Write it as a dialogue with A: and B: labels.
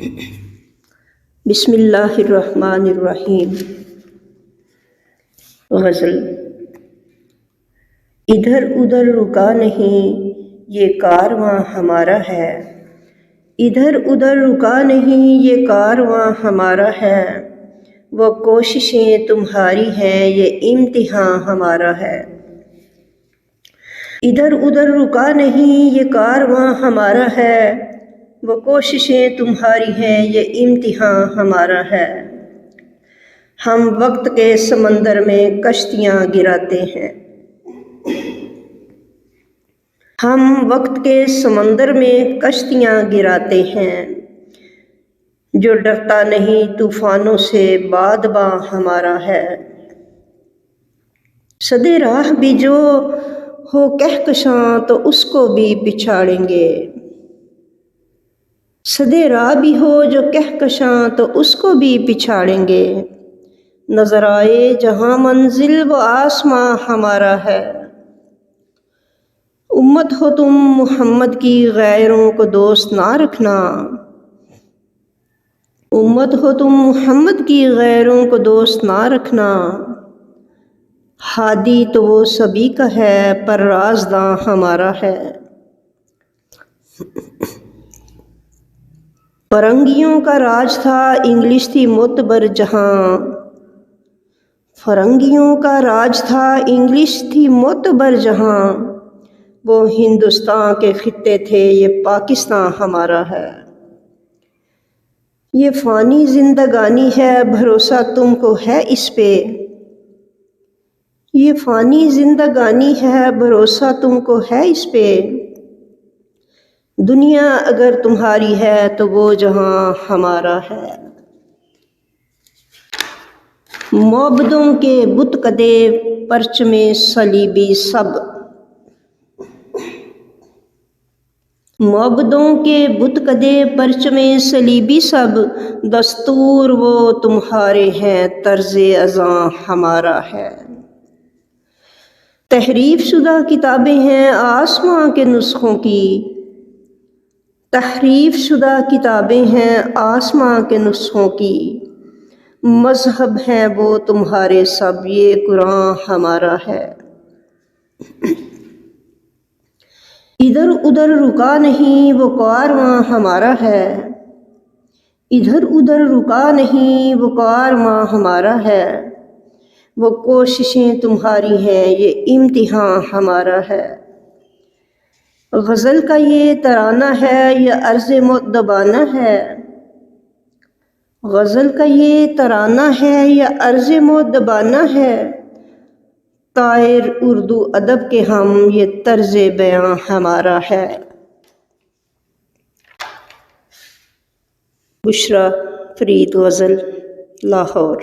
A: بسم اللہ الرحمن الرحیم۔ غزل۔ ادھر ادھر رکا نہیں یہ کارواں ہمارا ہے، ادھر ادھر رکا نہیں یہ کارواں ہمارا ہے، وہ کوششیں تمہاری ہیں یہ امتحان ہمارا ہے۔ ادھر ادھر رکا نہیں یہ کارواں ہمارا ہے، وہ کوششیں تمہاری ہیں یہ امتحان ہمارا ہے۔ ہم وقت کے سمندر میں کشتیاں گراتے ہیں، ہم وقت کے سمندر میں کشتیاں گراتے ہیں، جو ڈرتا نہیں طوفانوں سے بادباں ہمارا ہے۔ سدے راہ بھی جو ہو کہکشاں تو اس کو بھی پچھاڑیں گے، سدے راہ بھی ہو جو کہکشاں تو اس کو بھی پچھاڑیں گے، نظر آئے جہاں منزل وہ آسماں ہمارا ہے۔ امت ہو تم محمد کی غیروں کو دوست نہ رکھنا، امت ہو تم محمد کی غیروں کو دوست نہ رکھنا، ہادی تو وہ سبھی کا ہے پر رازداں ہمارا ہے۔ فرنگیوں کا راج تھا انگلش تھی معتبر جہاں، فرنگیوں کا راج تھا انگلش تھی معتبر جہاں، وہ ہندوستان کے خطے تھے یہ پاکستان ہمارا ہے۔ یہ فانی زندگانی ہے بھروسہ تم کو ہے اس پہ، یہ فانی زندگانی ہے بھروسہ تم کو ہے اس پہ، دنیا اگر تمہاری ہے تو وہ جہاں ہمارا ہے۔ معبدوں کے بت کدے پرچم صلیبی سب، معبدوں کے بت کدے پرچم صلیبی سب، دستور وہ تمہارے ہیں طرز عزاں ہمارا ہے۔ تحریف شدہ کتابیں ہیں آسماں کے نسخوں کی، تحریف شدہ کتابیں ہیں آسماں کے نسخوں کی، مذہب ہیں وہ تمہارے سب یہ قرآن ہمارا ہے۔ ادھر ادھر رکا نہیں وہ کارواں ہمارا ہے، ادھر ادھر رکا نہیں وہ کارواں ہمارا ہے، وہ کوششیں تمہاری ہیں یہ امتحان ہمارا ہے۔ غزل کا یہ ترانہ ہے یا عرض مؤدبانہ ہے، غزل کا یہ ترانہ ہے یا عرض مؤدبانہ ہے، طائر اردو ادب کے ہم یہ طرز بیاں ہمارا ہے۔ بشریٰ فرید غزل، لاہور۔